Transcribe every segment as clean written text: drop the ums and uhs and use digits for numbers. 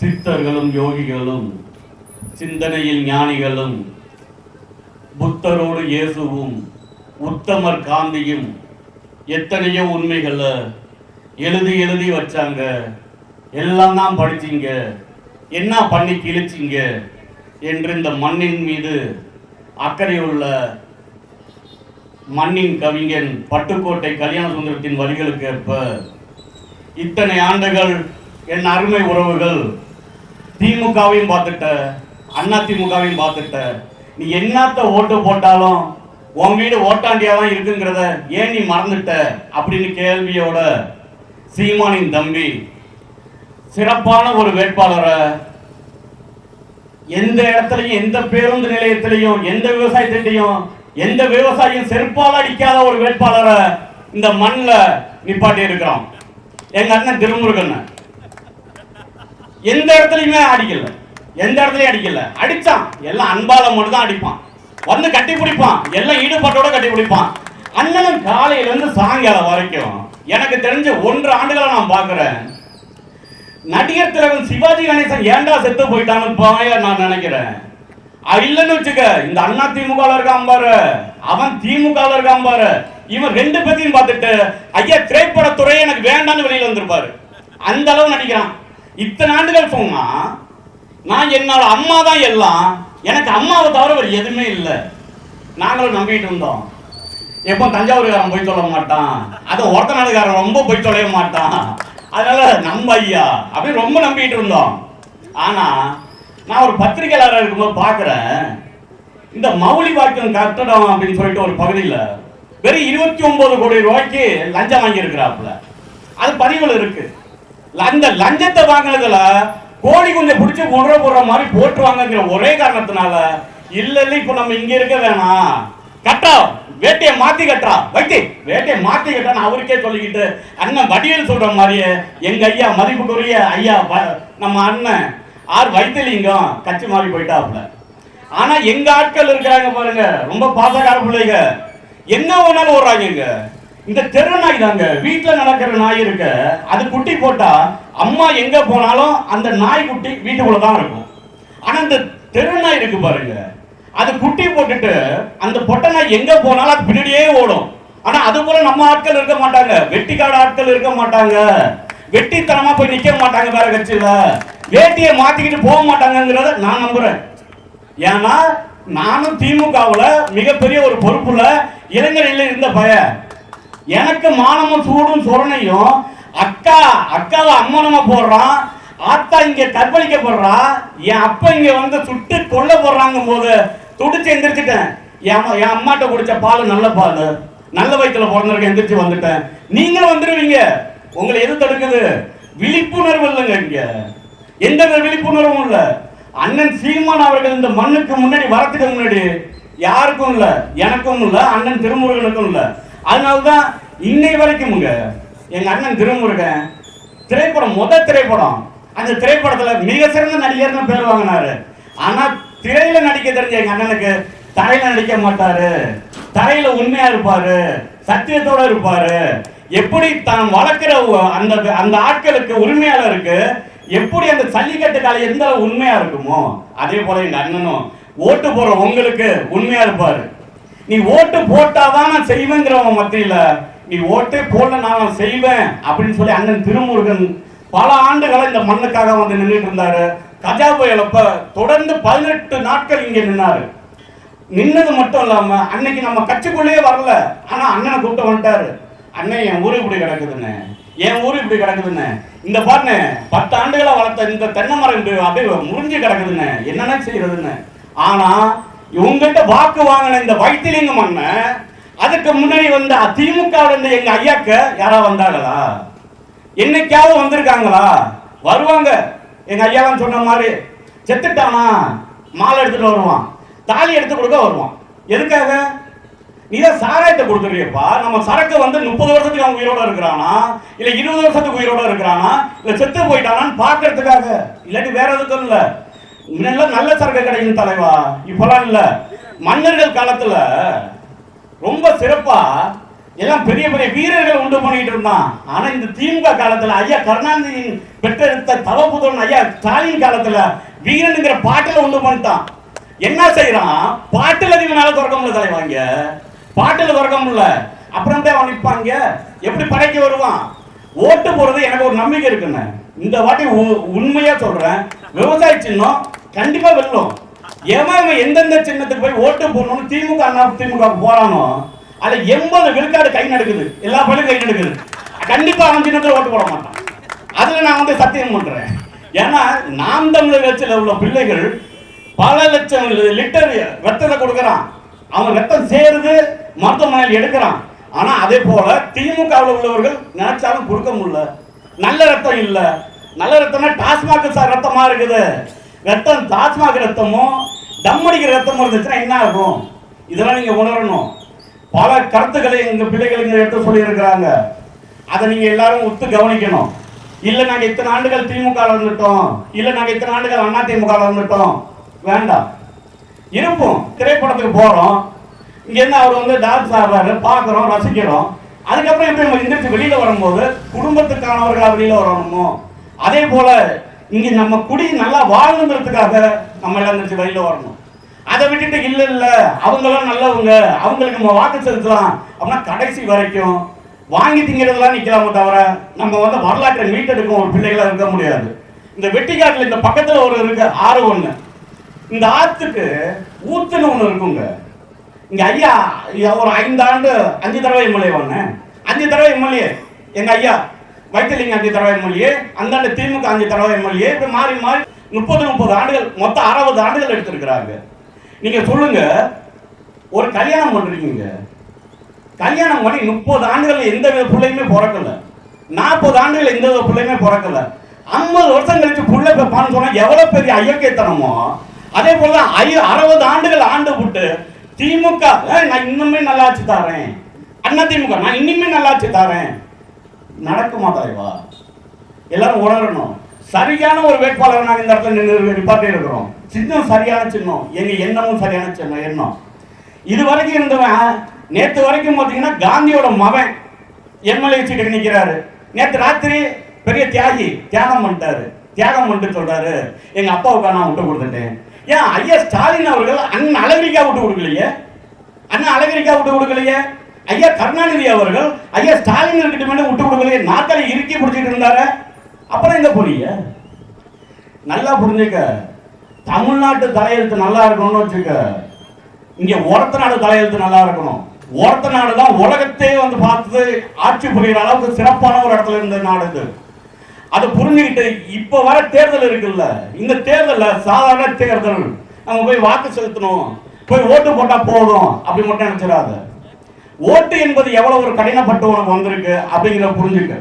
சித்தர்களும் யோகிகளும் சிந்தனையில் ஞானிகளும் புத்தரோடு இயேசுவும் உத்தமர் காந்தியும் எத்தனையோ உண்மைகளை எழுதி எழுதி வச்சாங்க. எல்லாம் தான் படிச்சிங்க, என்ன பண்ணி கிழிச்சிங்க என்று இந்த மண்ணின் மீது அக்கறையுள்ள மண்ணின் கவிஞன் பட்டுக்கோட்டை கல்யாண சுந்தரத்தின் வரிகளுக்கு ஏற்ப இத்தனை ஆண்டுகள் என் அருமை உறவுகள் திமுகவையும் பார்த்துட்ட, அண்ணா திமுகவையும் பார்த்துட்ட, நீ என்னத்த ஓட்டு போட்டாலும் உன் வீடு ஓட்டாண்டியா தான் இருக்குங்கிறத ஏன் நீ மறந்துட்ட அப்படின்னு கேள்வியோட சீமானின் தம்பி சிறப்பான ஒரு வேட்பாளரை எந்த இடத்துலையும், எந்த பேருந்து நிலையத்திலையும், எந்த விவசாயத்திலையும், எந்த விவசாயியும் செருப்பால் அடிக்காத ஒரு வேட்பாளரை இந்த மண்ணில் நிப்பாட்டி இருக்கிறோம். எங்க அண்ணன் திருமுருகன் எந்த இடத்துலையுமே அடிக்கல, எந்த இடத்துலையும் அடிக்கல. அடிச்சான் எல்லாம் அன்பால மட்டும் தான் அடிப்பான், வந்து கட்டி பிடிப்பான், எல்லாம் ஈடுபாட்டோட கட்டி பிடிப்பான். அண்ணனும் காலையில இருந்து சாயங்காலம் வரைக்கும் எனக்கு தெரிஞ்ச 1.5 ஆண்டுகளை நான் பார்க்கிறேன். நடிகர் திலகம் சிவாஜி கணேசன் ஏண்டா செத்து போயிட்டான்னு நான் நினைக்கிறேன். இல்லைன்னு வச்சுக்க, இந்த அண்ணா திமுக இருக்கான் பாரு, அவன் திமுக இருக்கான் பாரு, இவன் 2 பேத்தையும் பார்த்துட்டு ஐயா திரைப்படத்துறையை எனக்கு வேண்டான்னு வெளியில வந்திருப்பாரு. அந்த அளவு நடிக்கிறான். இத்தனை ஆண்டுகள் சொன்னா நான் என்னோட அம்மா தான் எல்லாம், எனக்கு அம்மாவை தவிர வேறு எதுவுமே இல்லை. நாங்களும் நம்பிட்டு இருந்தோம். எப்போ தஞ்சாவூர்காரன் போய் சொல்ல மாட்டான், அது ஒருத்த நாடுகாரன் ரொம்ப போய் சொல்ல மாட்டான், அதனால நம்ம ஐயா அப்படின்னு ரொம்ப நம்பிட்டு இருந்தோம். ஆனா நான் ஒரு பத்திரிகையாளராக இருக்கும்போது பார்க்குறேன், இந்த மௌலி வாக்கியம் கட்டடம் அப்படின்னு சொல்லிட்டு ஒரு பகுதியில் வெறும் 29 கோடி ரூபாய்க்கு லஞ்சம் வாங்கி இருக்கிறாப்புல. அது பதிவில் இருக்கு. அந்த லஞ்சத்தை வாங்கினதுல கோழி கொஞ்சம் பிடிச்சி கொண்டு போடுற மாதிரி போட்டுருவாங்கிற ஒரே காரணத்தினால இல்ல இப்ப நம்ம இங்க இருக்க வேணாம், கட்டா வேட்டையை மாத்தி கட்டா வைத்தி வேட்டையை மாத்தி கட்டான்னு அவருக்கே சொல்லிக்கிட்டு அண்ணன் வடிவேல் சொல்ற மாதிரியே எங்க ஐயா மதிப்புக்குரிய ஐயா நம்ம அண்ணன் ஆர் வைத்திலிங்கம் கட்சி மாறி போயிட்டாப்புல. ஆனா எங்க ஆட்கள் இருக்கிறாங்க பாருங்க, ரொம்ப பாசக்கார பிள்ளைங்க, என்ன வேணாலும் ஓடுறாங்க. இந்த தெரு நாய் தாங்க, வீட்டுல நடக்கிற நாய் இருக்க, அது குட்டி போட்டா அம்மா எங்க போனாலும் அந்த நாய் குட்டி வீட்டுக்குள்ளதான் இருக்கும். ஆனா இந்த தெரு நாய் இருக்கு பாருங்க, அது குட்டி போட்டுட்டு அந்த பொட்டை நாய் எங்க போனாலும் அது பின்னாடியே ஓடும். ஆனா அது போல நம்ம ஆட்கள் இருக்க மாட்டாங்க, வெட்டிக்காடு ஆட்கள் இருக்க மாட்டாங்க, வெட்டித்தனமா போய் நிக்க மாட்டாங்க வேற கட்சியில, வேட்டியை மாத்திக்கிட்டு போக மாட்டாங்கிறத நான் நம்புறேன். ஏன்னா நானும் திமுகவுல மிகப்பெரிய ஒரு பொறுப்புல இளைஞரில் இருந்த பையன். எனக்கு மானமும் சூடும் சொரணையும், அக்காவை அம்மனமா போடுறான், ஆத்தா இங்க கற்பழிக்கப்படுறா, என் அப்பா இங்க வந்து சுட்டு கொல்ல போடுறாங்க போது துடிச்சு எந்திரிச்சிட்டேன். என் அம்மாட்ட குடிச்ச பால் நல்ல பால், நல்ல வயிற்றுல பிறந்திருக்க, எந்திரிச்சு வந்துட்டேன். நீங்களும் வந்துருவீங்க. உங்களை எது தடுக்குது? விழிப்புணர்வு இல்லைங்க. இங்க எந்த விழிப்புணர்வும் இல்லை. அண்ணன் சீமான் அவர்கள் இந்த மண்ணுக்கு முன்னாடி வரத்துக்கு முன்னாடி யாருக்கும் இல்லை, எனக்கும் இல்லை, அண்ணன் திருமுருகனுக்கும் இல்லை. அதனால்தான் இன்னை வரைக்கும் எங்க அண்ணன் திருமுருகன் திரைப்படம், முதல் திரைப்படம், அந்த திரைப்படத்துல மிக சிறந்த நடிகர்னு பேர் வாங்கினாரு. ஆனா திரையில நடிக்க தெரிஞ்ச எங்க அண்ணனுக்கு தரையில நடிக்க மாட்டாரு, தரையில உண்மையா இருப்பாரு, சத்தியத்தோட இருப்பாரு. எப்படி தான் வளர்க்கிற அந்த அந்த ஆட்களுக்கு உரிமையாளருக்கு எப்படி அந்த ஜல்லிக்கட்டு காலை எந்த உண்மையா இருக்குமோ அதே போல எங்க அண்ணனும் ஓட்டு போற உங்களுக்கு உண்மையா இருப்பாரு. நீ ஓட்டு போட்டாதான் நான் செய்வேங்கிறவன் மத்தியில நீ ஓட்டே போடல நான் செய்வேன் அப்படின்னு சொல்லி அண்ணன் திருமுருகன் பல ஆண்டுகளை இந்த மண்ணுக்காக வந்து நின்றுட்டு இருந்தாரு. கஜா புயலப்ப தொடர்ந்து 18 நாட்கள் இங்க நின்னாரு. நின்னது மட்டும் இல்லாம அன்னைக்கு நம்ம கட்சிக்குள்ளேயே வரல, ஆனா அண்ணனை கூப்பிட்டு வந்துட்டாரு. அண்ணன் என் ஊரு இப்படி கிடக்குதுன்னு, என் ஊரு இப்படி கிடக்குதுன்னு, இந்த பாருன்னு 10 ஆண்டுகளை வளர்த்த இந்த தென்னை மரம் அப்படியே முறிஞ்சு கிடக்குதுன்னு, என்னென்ன செய்யறதுன்னு. ஆனா இவங்கிட்ட வாக்கு வாங்கின இந்த வைத்திலிங்கம் அண்ணன் அதுக்கு முன்னாடி வந்து திமுக இருந்த எங்க ஐயாக்க யாரா வந்தாங்களா? என்னைக்காவது வந்திருக்காங்களா? வருவாங்க. எங்க ஐயாவும் சொன்ன மாதிரி செத்துட்டானா மாலை எடுத்துட்டு வருவான், தாலி எடுத்து கொடுக்க வருவான். எதுக்காக? நீதான் சாராயத்தை கொடுத்துருவியப்பா. நம்ம சரக்கு வந்து 30 வருஷத்துக்கு அவன் உயிரோட இருக்கிறானா, இல்ல 20 வருஷத்துக்கு உயிரோட இருக்கிறானா, இல்ல செத்து போயிட்டானான்னு பாக்குறதுக்காக, இல்லாட்டி வேற எதுக்கும் இல்ல. முன்னெல்லாம் நல்ல சரக்கு கிடைக்கும் தலைவா, இப்பெல்லாம் இல்ல. மன்னர்கள் காலத்துல ரொம்ப சிறப்பா எல்லாம் பெரிய பெரிய வீரர்கள் உண்டு பண்ணிட்டு இருந்தான். ஆனா இந்த திமுக காலத்துல ஐயா கருணாநிதியின் பெற்றெடுத்த தவப்புதன் ஐயா ஸ்டாலின் காலத்துல வீரனுங்கிற பாட்டில உண்டு பண்ணிட்டான். என்ன செய்யறான்? பாட்டில் அதிகமாக திறக்க முடியல தலைவாங்க, பாட்டில் திறக்க முடியல. அப்புறம் தான் அவன் நிற்பாங்க. எப்படி படைக்க வருவான்? ஓட்டு போறது எனக்கு ஒரு நம்பிக்கை இருக்குன்னு இந்த வாட்டி உண்மையா சொல்றேன். விவசாய சின்னம் கண்டிப்பா வெல்லும். எவன் எந்தெந்த சின்னத்துக்கு போய் ஓட்டு போடணும்னு திமுக அண்ணா திமுக போறானோ அதுல 80 விழுக்காடு கை நடக்குது. எல்லா பள்ளியும் கை நடக்குது. கண்டிப்பா அவன் சின்னத்தில் ஓட்டு போட மாட்டான். அதுல நான் வந்து சத்தியம் பண்றேன். ஏன்னா நாம் தமிழர் கட்சியில் உள்ள பிள்ளைகள் பல லட்சம் லிட்டர் ரத்தத்தை கொடுக்கறான். அவன் ரத்தம் சேருது, மருத்துவமனையில் எடுக்கிறான். ஆனா அதே போல திமுகவில் உள்ளவர்கள் நினைச்சாலும் கொடுக்க முடியல. நல்ல ரத்தம் இல்ல. நல்ல ரத்தம்னா டாஸ்மாக் ரத்தமா இருக்குது. ரத்தம் டாஸ்மாக் ரத்தமோ தம்மடிக்கிற ரத்தமும் இருந்துச்சுன்னா என்ன ஆகும்? இதெல்லாம் நீங்க உணரணும். பல கருத்துக்களை எங்க பிள்ளைகள் இங்க எடுத்து சொல்லி இருக்கிறாங்க. அதை நீங்க எல்லாரும் ஒத்து கவனிக்கணும். இல்ல நாங்க இத்தனை ஆண்டுகள் திமுக இருந்துட்டோம், இல்ல நாங்க இத்தனை ஆண்டுகள் அண்ணா திமுக இருந்துட்டோம், வேண்டாம். இருப்போம். திரைப்படத்துக்கு போறோம், இங்க என்ன அவர் வந்து டான்ஸ் ஆடுறாரு, பாக்குறோம், ரசிக்கிறோம். அதுக்கப்புறம் எப்படி எந்திரிச்சு வெளியில வரும்போது குடும்பத்துக்கானவர்களா வெளியில வரணுமோ அதே போல இங்க நம்ம குடி நல்லா வாழணுங்கிறதுக்காக நம்ம எல்லாம் எந்திரிச்சு வெளியில வரணும். அதை விட்டுட்டு இல்ல இல்ல அவங்களாம் நல்லவங்க, அவங்களுக்கு நம்ம வாக்கு செலுத்தலாம் அப்படின்னா கடைசி வரைக்கும் வாங்கி திங்கிறதுலாம் நிக்கலாமோ தவிர நம்ம வந்து வரலாற்றை மீட்டெடுக்கும் ஒரு பிள்ளைகளா இருக்க முடியாது. இந்த வெட்டிக்காட்டுல இந்த பக்கத்துல ஒரு இருக்கு ஆறு ஒண்ணு. இந்த ஆத்துக்கு ஊத்துன்னு ஒண்ணு இருக்குங்க. இங்க ஐயா ஒரு 5 ஆண்டு 5 தடவை எம்எல்ஏ ஒண்ணு, 5 தடவை எம்எல்ஏ எங்க ஐயா வைத்திலிங்க 5 தடவை எம்எல்ஏ, அந்த திமுக 5 தடவை எம்எல்ஏ, இப்ப மாறி மாறி 30 ஆண்டுகள் மொத்தம் 60 ஆண்டுகள் எடுத்திருக்கிறாங்க. நீங்க சொல்லுங்க, ஒரு கல்யாணம் பண்றீங்க, கல்யாணம் பண்ணி 30 ஆண்டுகள் எந்த வித பிள்ளையுமே பிறக்கல, 40 ஆண்டுகள் எந்த வித பிள்ளையுமே பிறக்கல, 50 வருஷம் கழிச்சு பிள்ளை பெப்பான்னு சொன்னா எவ்வளவு பெரிய ஐயக்கேத்தனமோ அதே போல 60 ஆண்டுகள் ஆண்டு விட்டு திமுக நான் இன்னுமே நல்லாச்சு தாரேன், அண்ணா திமுக நான் இன்னுமே நல்லாச்சு தாரேன், நடக்குமா தலைவா? எல்லாரும் உணரணும். சரியான ஒரு வேட்பாளர் நாங்கள் இந்த இடத்துல நிப்பாட்டி இருக்கிறோம். சின்னம் சரியான சின்னம், எங்க எண்ணமும் சரியான சின்னம் எண்ணம். இது வரைக்கும் இருந்தவன் நேற்று வரைக்கும் பார்த்தீங்கன்னா காந்தியோட மகன் எம்எல்ஏ சீட்டுக்கு நிற்கிறாரு. நேற்று ராத்திரி பெரிய தியாகம் பண்ணிட்டாரு. தியாகம் பண்ணிட்டு சொல்றாரு எங்க அப்பாவுக்கு நான் விட்டு கொடுத்துட்டேன். ஏன் ஐயா ஸ்டாலின் அவர்கள் அண்ணன் அழகிரிக்கா விட்டு கொடுக்கலையே, அண்ணன் அழகிரிக்கா விட்டு கொடுக்கலையே, ஐயா கருணாநிதி அவர்கள் ஐயா ஸ்டாலின் இருக்கிட்ட விட்டு கொடுக்கலையே, நாட்களை இறுக்கி பிடிச்சிட்டு இருந்தாரு. அப்புறம் எங்க போறீங்க? நல்லா புரிஞ்சுக்க, தமிழ்நாட்டு தலையெழுத்து நல்லா இருக்கணும்னு வச்சுக்க, இங்க ஒரத்த நாடு தலையெழுத்து நல்லா இருக்கணும். ஒரத்த நாடு தான் உலகத்தையே வந்து பார்த்து ஆட்சி புரிகிற அளவுக்கு சிறப்பான ஒரு இடத்துல இருந்த நாடு இது. அதை புரிஞ்சுக்கிட்டு இப்ப வர தேர்தல் இருக்குல்ல, இந்த தேர்தல் சாதாரண தேர்தல், நம்ம போய் வாக்கு செலுத்தணும், போய் ஓட்டு போட்டா போதும் அப்படி மட்டும் நினைச்சிடாத. ஓட்டு என்பது எவ்வளவு ஒரு கடினப்பட்டு உனக்கு வந்திருக்கு அப்படிங்கிற புரிஞ்சுக்க.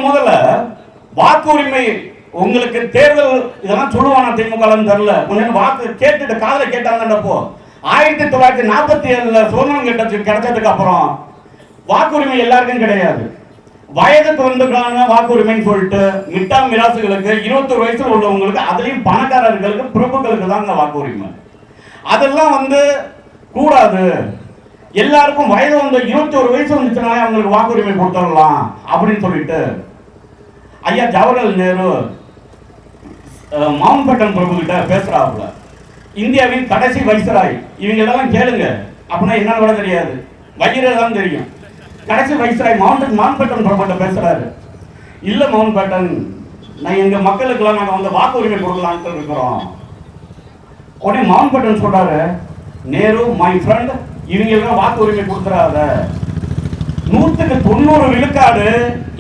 முதல்ல வாக்குரிமை உங்களுக்கு தேர்தல் இதெல்லாம் சொல்லுவானா திமுக தெரியல. கொஞ்சம் வாக்கு கேட்டுட்டு காதல கேட்டாங்கன்னப்போ 1947 சுதந்திரம் கிடைச்சதுக்கு அப்புறம் வாக்குரிமை எல்லாருக்கும் கிடையாது. வயதுக்கு வந்துக்கான வாக்குரிமைன்னு சொல்லிட்டு மிட்டா மிராசுகளுக்கு 21 வயசுல உள்ளவங்களுக்கு, அதுலயும் பணக்காரர்களுக்கு பிரபுக்களுக்கு தான் வாக்குரிமை. அதெல்லாம் வந்து கூடாது. எல்லாருக்கும் வயது வந்து 21 வயசு வந்துச்சுனாலே அவங்களுக்கு வாக்குரிமை கொடுத்துடலாம் அப்படின்னு சொல்லிட்டு ஐயா ஜவஹர்லால் நேரு மவுண்ட் பேட்டன் பிரபு கிட்ட பேசுறாப்புல. இந்தியாவின் கடைசி வைஸ்ராய் இவங்க இதெல்லாம் கேளுங்க அப்படின்னா என்னன்னு கூட தெரியாது, வயிறுதான் தெரியும். கடைசி வைஸ்ராய் மவுண்ட் பேட்டன் பிரபு பேசுறாரு. இல்ல மவுண்ட் பேட்டன், நான் எங்க மக்களுக்கெல்லாம் நாங்க வந்து வாக்குரிமை கொடுக்கலான்ட்டு இருக்கிறோம். உடனே மவுண்ட் பேட்டன் சொல்றாரு, நேரு மை ஃப்ரெண்ட், இவங்க வாக்குரிமை கொடுத்துறாத, 100% விழுக்காடு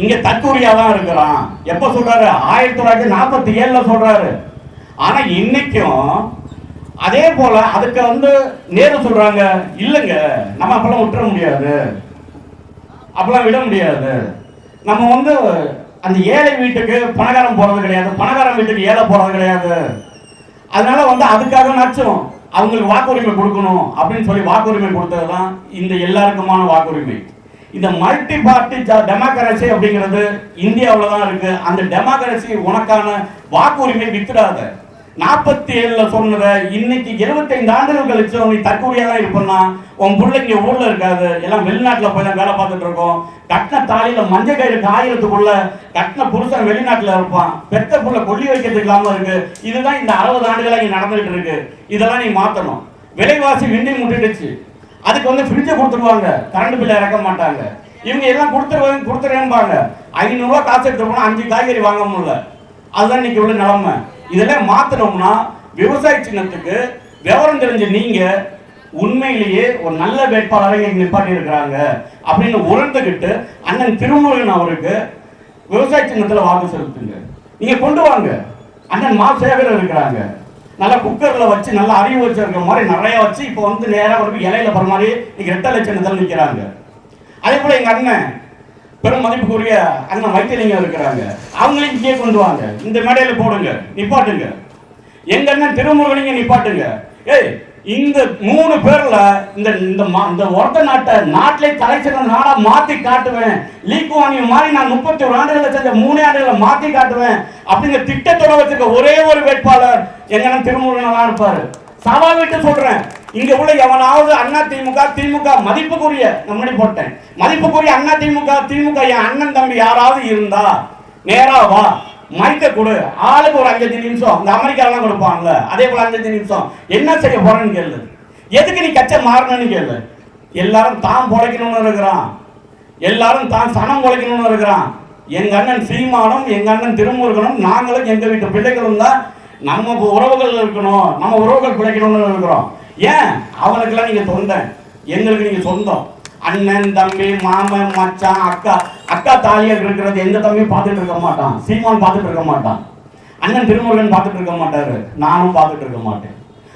இங்க தற்கூரியா தான் இருக்கிறான். எப்ப சொல்றாரு? 1947 சொல்றாரு. ஆனா இன்னைக்கும் அதே போல அதுக்கு வந்து நேரு சொல்றாங்க, இல்லங்க நம்ம அப்பெல்லாம் விட்டுற முடியாது, அப்பெல்லாம் விட முடியாது. நம்ம வந்து அந்த ஏழை வீட்டுக்கு பணக்காரன் போறது கிடையாது, பணக்காரன் வீட்டுக்கு ஏழை போறது கிடையாது. அதனால வந்து அதுக்காக நாச்சும் அவங்களுக்கு வாக்குரிமை கொடுக்கணும் அப்படின்னு சொல்லி வாக்குரிமை கொடுத்ததுதான் இந்த எல்லாருக்குமான வாக்குரிமை. இந்த மல்டி பார்ட்டி டெமோக்ரஸி அப்படிங்கிறது இந்தியாவில் தான் இருக்கு. அந்த டெமோக்ரஸி உனக்கான வாக்குரிமை வித்துடாத. 47ல சொன்னதை இன்னைக்கு 75 ஆண்டுகள் கழிச்சு நீ தற்கூடியா தான் இருப்பா. உன் பிள்ளைங்க ஊர்ல இருக்காது, எல்லாம் வெளிநாட்டுல போய் தான் வேலை பார்த்துட்டு இருக்கோம். கட்டின தாலியில மஞ்சள் கயிறு காயிரத்துக்குள்ள கட்டின புருஷன் வெளிநாட்டுல இருப்பான், பெத்த புள்ள கொல்லி வைக்கிறதுக்கு இல்லாம இருக்கு. இதுதான் இந்த 60 ஆண்டுகளா இங்க நடந்துகிட்டு இருக்கு. இதெல்லாம் நீ மாத்தணும். விலைவாசி விண்டி முட்டிடுச்சு. அதுக்கு வந்து ஃப்ரிட்ஜை கொடுத்துருவாங்க, கரண்ட் பில்லை இறக்க மாட்டாங்க. இவங்க எல்லாம் கொடுத்துருவாங்க. 500 ரூபா காசு எடுத்து போனா 5 காய்கறி வாங்க முடியல. அதுதான் இன்னைக்கு உள்ள நிலைமை. இதெல்லாம் மாத்தணும்னா விவசாய சின்னத்துக்கு விவரம் தெரிஞ்ச நீங்க உண்மையிலேயே ஒரு நல்ல வேட்பாளரை நிப்பாட்டி இருக்கிறாங்க அப்படின்னு உணர்ந்துகிட்டு அண்ணன் திருமுருகன் அவருக்கு விவசாய சின்னத்துல வாக்கு செலுத்துங்க. நீங்க கொண்டு வாங்க. அண்ணன் மாசேகர் இருக்கிறாங்க, நல்லா குக்கர்ல வச்சு நல்லா அறிவு வச்சிருக்கிற மாதிரி நிறைய வச்சு இப்போ வந்து நேராக ஒரு இலையில போற மாதிரி இன்னைக்கு 2 சின்னத்தில் நிற்கிறாங்க. அதே போல எங்க அண்ணன் பெரும் மதிப்புக்குரிய அண்ணன் வைத்தியலிங்கம் இருக்கிறாங்க, அவங்களையும் இங்கே கொண்டு வாங்க. இந்த மேடையில போடுங்க, நிப்பாட்டுங்க. எங்க அண்ணன் திருமுருகனிங்க நிப்பாட்டுங்க. இந்த 3 பேர்ல இந்த ஒருத்த நாட்டிலே தலை சிறந்த நாடா மாத்தி காட்டுவேன். லீக்குவானிய மாதிரி நான் 31 ஆண்டுகளை செஞ்ச 3 ஆண்டுகளை மாத்தி காட்டுவேன் அப்படிங்கிற திட்டத்தோட வச்சிருக்க ஒரே ஒரு வேட்பாளர் எங்க அண்ணன் திருமுருகன் தான் இருப்பாரு. சவால் விட்டு சொல்றேன், இங்க உள்ள எவனாவது அண்ணா திமுக மதிப்புக்குரிய முன்னாடி போட்டேன், மதிப்புக்குரிய அண்ணா திமுக என் அண்ணன் தம்பி யாராவது இருந்தா நேரா வா, மைக்க கொடு, ஆளுக்கு ஒரு 5 நிமிஷம். இந்த அமெரிக்காலாம் கொடுப்பாங்கல்ல, அதே போல 5 நிமிஷம் என்ன செய்ய போறேன்னு கேளு. எதுக்கு நீ கச்சை மாறணும்னு கேளு. எல்லாரும் தான் பொழைக்கணும்னு இருக்கிறான், எல்லாரும் தான் சனம் பொழைக்கணும்னு இருக்கிறான். எங்க அண்ணன் சீமானும் எங்க அண்ணன் திருமுருகனும் நாங்களும் எங்க வீட்டு பிள்ளைகளும் தான் நம்ம உறவுகள் இருக்கணும், நம்ம உறவுகள் பிழைக்கணும்னு இருக்கிறோம். ஏன் அவனுக்கெல்லாம் நீங்க சொந்தம், எங்களுக்கு நீங்க சொந்தம். அண்ணன் தம்பி மாமன் மச்சான் அக்கா தாலியா இருக்கிறது எந்த தம்பியும் பார்த்துட்டு இருக்க மாட்டான். சீமான் பார்த்துட்டு இருக்க மாட்டான், அண்ணன் திருமுருகன் பார்த்துட்டு இருக்க மாட்டாரு, நானும் பார்த்துட்டு இருக்க மாட்டேன்.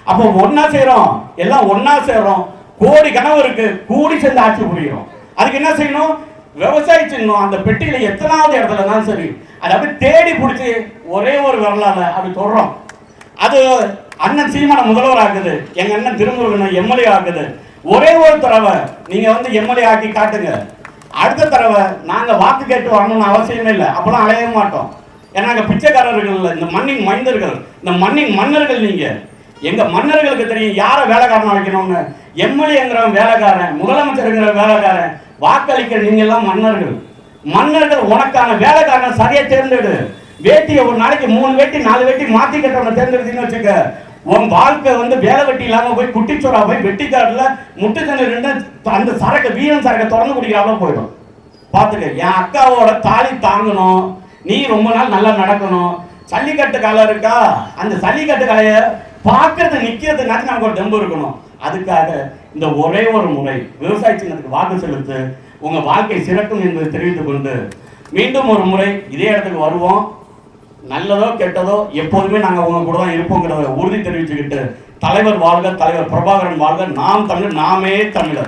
அப்போ ஒன்னா சேரும், எல்லாம் ஒன்னா சேரும். கோடி கனவு இருக்கு, கூடி சேர்ந்து ஆட்சி புரியும். அதுக்கு என்ன செய்யணும்? விவசாய சின்னம் அந்த பெட்டியில எத்தனாவது இடத்துல தான் சரி, அதை அப்படி தேடி பிடிச்சி ஒரே ஒரு வரலாறு அப்படி சொல்றோம். அது அண்ணன் சீமான முதல்வர் ஆக்குது, எங்க அண்ணன் திருமுருகனை எம்எல்ஏ ஆக்குது. ஒரே ஒரு தடவை நீங்க வந்து எம்எல்ஏ ஆக்கி காட்டுங்க. அடுத்த தடவை நாங்க வாக்கு கேட்டு வரணும்னு அவசியமே இல்லை, அப்பெல்லாம் அலைய மாட்டோம். ஏன்னா நாங்க பிச்சைக்காரர்கள், இந்த மண்ணின் மைந்தர்கள், இந்த மண்ணின் மன்னர்கள். நீங்க எங்க மன்னர்களுக்கு தெரியும் யாரை வேலைக்காரனா வைக்கணும்னு. எம்எல்ஏங்கிறவன் வேலைக்காரன், முதலமைச்சருங்கிற வேலைக்காரன், வாக்களிக்கிற நீங்க எல்லாம் மன்னர்கள். உனக்கான வேலைக்காரனை சரியா தேர்ந்தெடு. வேட்டியை ஒரு நாளைக்கு 3 வேட்டி 4 வேட்டி மாத்தி கட்டவனை தேர்ந்தெடுத்தீங்கன்னு வச்சுக்க, உன் வாழ்க்கை வந்து வேலை வெட்டி இல்லாம போய் குட்டிச்சோரா போய் வெட்டிக்காட்டுல முட்டு தண்ணி 2 அந்த சரக்கு வீரன் சரக்கை திறந்து குடிக்கிறாலும் போயிடும். பாத்துக்க, என் அக்காவோட தாலி தாங்கணும், நீ ரொம்ப நாள் நல்லா நடக்கணும். சல்லிக்கட்டு கலை இருக்கா, அந்த சல்லிக்கட்டு கலையை பார்க்கறது நிக்கிறதுனாச்சும் நமக்கு ஒரு தெம்பு இருக்கணும். அதுக்காக இந்த ஒரே ஒரு முறை விவசாய சின்னத்துக்கு வாக்கு செலுத்து, உங்க வாழ்க்கை சிறக்கும் என்பதை தெரிவித்துக் கொண்டு மீண்டும் ஒரு முறை இதே இடத்துக்கு வருவோம். நல்லதோ கெட்டதோ எப்போதுமே நாங்கள் உங்க கூட தான் இருப்போங்கிறத உறுதி தெரிவிச்சுக்கிட்டு, தலைவர் வாழ்க, தலைவர் பிரபாகரன் வாழ்க, நாம் தமிழர், நாமே தமிழர்.